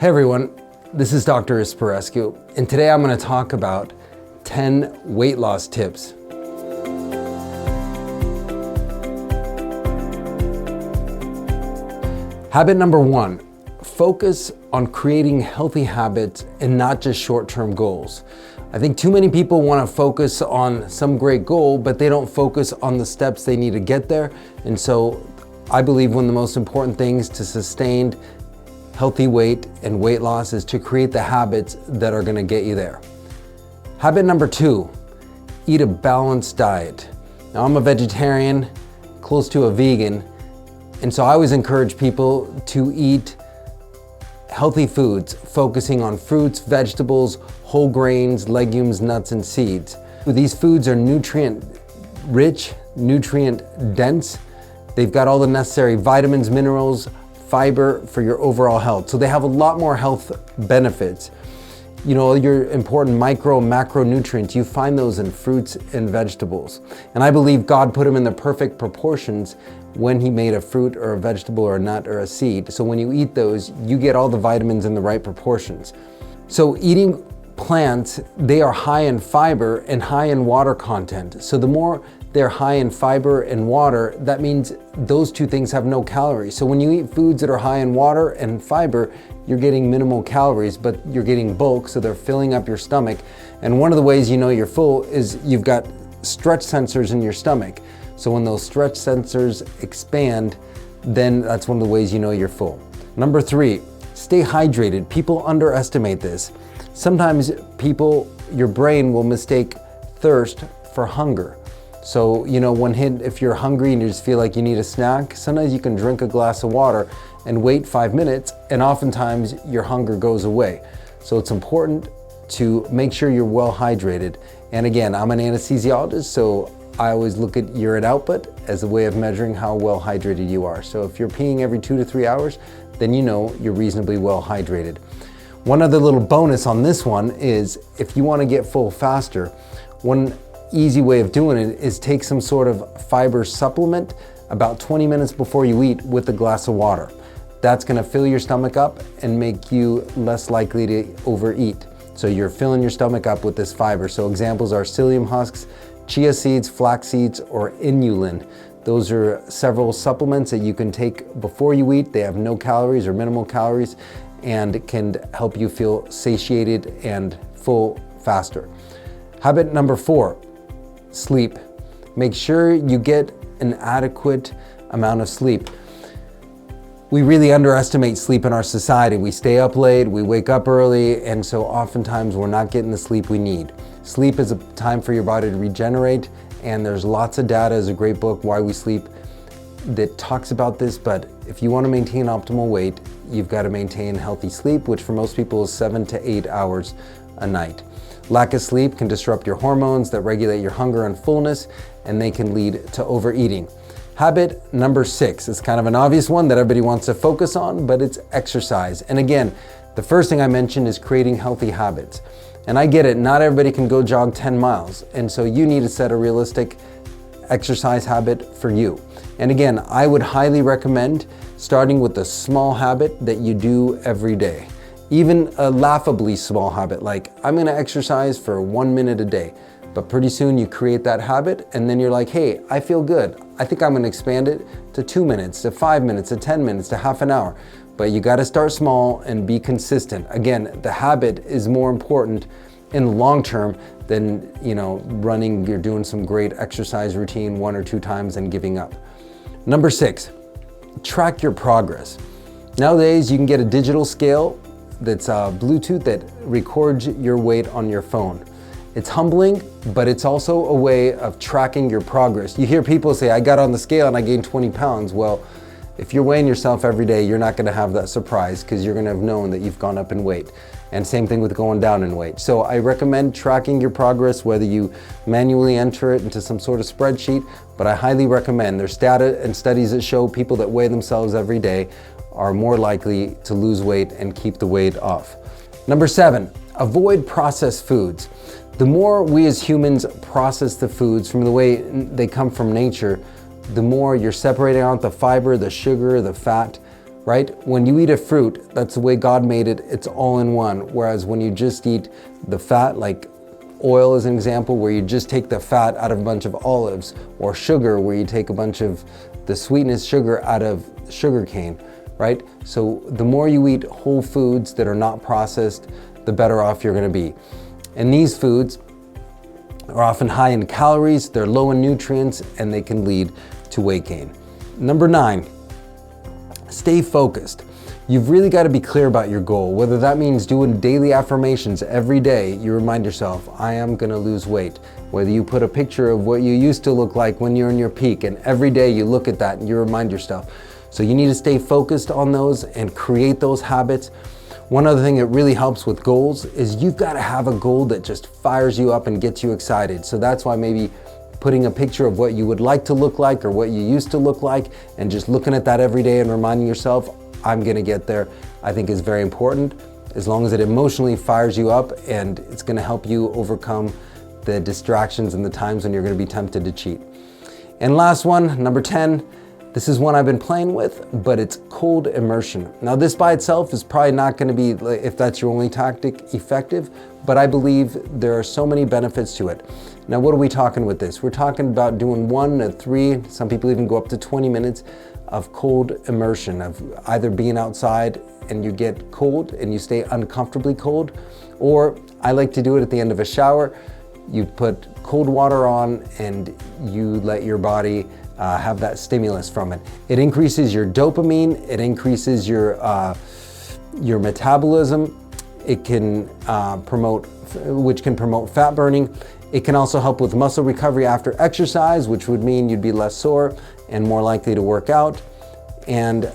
Hey everyone, this is Dr. Isparescu, and today I'm going to talk about 10 weight loss tips. Habit number 1, focus on creating healthy habits and not just short-term goals. I think too many people want to focus on some great goal, but they don't focus on the steps they need to get there. And so I believe one of the most important things to sustained healthy weight and weight loss is to create the habits that are going to get you there. Habit number 2, eat a balanced diet. Now I'm a vegetarian, close to a vegan, and so I always encourage people to eat healthy foods, focusing on fruits, vegetables, whole grains, legumes, nuts, and seeds. These foods are nutrient rich, nutrient dense. They've got all the necessary vitamins, minerals, fiber for your overall health. So they have a lot more health benefits. You know, your important micro, macronutrients, you find those in fruits and vegetables. And I believe God put them in the perfect proportions when He made a fruit or a vegetable or a nut or a seed. So when you eat those, you get all the vitamins in the right proportions. So eating plants, they are high in fiber and high in water content. So the more they're high in fiber and water, that means those two things have no calories. So when you eat foods that are high in water and fiber, you're getting minimal calories, but you're getting bulk, so they're filling up your stomach. And one of the ways you know you're full is you've got stretch sensors in your stomach. So when those stretch sensors expand, then that's one of the ways you know you're full. Number 3, stay hydrated. People underestimate this. Sometimes your brain will mistake thirst for hunger. So, you know, if you're hungry and you just feel like you need a snack, sometimes you can drink a glass of water and wait 5 minutes, and oftentimes your hunger goes away. So it's important to make sure you're well hydrated. And again, I'm an anesthesiologist, so I always look at urine output as a way of measuring how well hydrated you are. So if you're peeing every 2 to 3 hours, then you know you're reasonably well hydrated. One other little bonus on this one is if you want to get full faster, one easy way of doing it is take some sort of fiber supplement about 20 minutes before you eat with a glass of water. That's going to fill your stomach up and make you less likely to overeat. So you're filling your stomach up with this fiber. So examples are psyllium husks, chia seeds, flax seeds, or inulin. Those are several supplements that you can take before you eat. They have no calories or minimal calories and can help you feel satiated and full faster. Habit number 4, sleep. Make sure you get an adequate amount of sleep. We really underestimate sleep in our society. We stay up late, we wake up early, and so oftentimes we're not getting the sleep we need. Sleep is a time for your body to regenerate, and there's lots of data. There's a great book, Why We Sleep, that talks about this, but if you want to maintain optimal weight, you've got to maintain healthy sleep, which for most people is 7 to 8 hours a night. Lack of sleep can disrupt your hormones that regulate your hunger and fullness, and they can lead to overeating. Habit number 6 is kind of an obvious one that everybody wants to focus on, but it's exercise. And again, the first thing I mentioned is creating healthy habits. And I get it, not everybody can go jog 10 miles, and so you need to set a realistic exercise habit for you. And again, I would highly recommend starting with a small habit that you do every day. Even a laughably small habit, like I'm gonna exercise for 1 minute a day. But pretty soon you create that habit and then you're like, hey, I feel good. I think I'm gonna expand it to 2 minutes, to 5 minutes, to 10 minutes, to half an hour. But you gotta start small and be consistent. Again, the habit is more important in the long term than, running, you're doing some great exercise routine 1 or 2 times and giving up. Number 6, track your progress. Nowadays, you can get a digital scale that's Bluetooth that records your weight on your phone. It's humbling, but it's also a way of tracking your progress. You hear people say, I got on the scale and I gained 20 pounds. Well, if you're weighing yourself every day, you're not gonna have that surprise because you're gonna have known that you've gone up in weight. And same thing with going down in weight. So I recommend tracking your progress, whether you manually enter it into some sort of spreadsheet, but I highly recommend. There's data and studies that show people that weigh themselves every day are more likely to lose weight and keep the weight off. Number 7, avoid processed foods. The more we as humans process the foods from the way they come from nature, the more you're separating out the fiber, the sugar, the fat right? When you eat a fruit, that's the way God made it, it's all in one. Whereas when you just eat the fat, like oil is an example, where you just take the fat out of a bunch of olives, or sugar, where you take a bunch of the sweetness sugar out of sugar cane, right? So the more you eat whole foods that are not processed, the better off you're gonna be. And these foods are often high in calories, they're low in nutrients, and they can lead to weight gain. Number 9, stay focused. You've really got to be clear about your goal, whether that means doing daily affirmations every day. You remind yourself, I am going to lose weight. Whether you put a picture of what you used to look like when you're in your peak, and every day you look at that and you remind yourself. So you need to stay focused on those and create those habits. One other thing that really helps with goals is you've got to have a goal that just fires you up and gets you excited. So that's why maybe putting a picture of what you would like to look like or what you used to look like, and just looking at that every day and reminding yourself, I'm gonna get there, I think is very important, as long as it emotionally fires you up, and it's gonna help you overcome the distractions and the times when you're gonna be tempted to cheat. And last one, number 10, this is one I've been playing with, but it's cold immersion. Now this by itself is probably not gonna be, if that's your only tactic, effective, but I believe there are so many benefits to it. Now what are we talking with this? We're talking about doing 1 to 3, some people even go up to 20 minutes of cold immersion, of either being outside and you get cold and you stay uncomfortably cold, or I like to do it at the end of a shower. You put cold water on and you let your body have that stimulus from it. It increases your dopamine, it increases your metabolism, it can which can promote fat burning. It can also help with muscle recovery after exercise, which would mean you'd be less sore and more likely to work out. And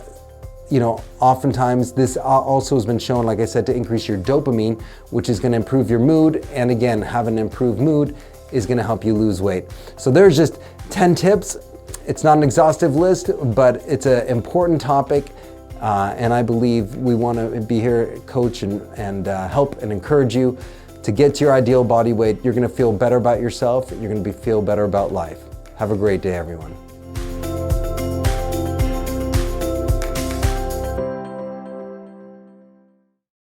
oftentimes this also has been shown, like I said, to increase your dopamine, which is going to improve your mood. And again, having an improved mood is going to help you lose weight. So there's just 10 tips. It's not an exhaustive list, but it's an important topic. And I believe we want to be here, coach and help and encourage you to get to your ideal body weight. You're going to feel better about yourself. You're going to feel better about life. Have a great day, everyone.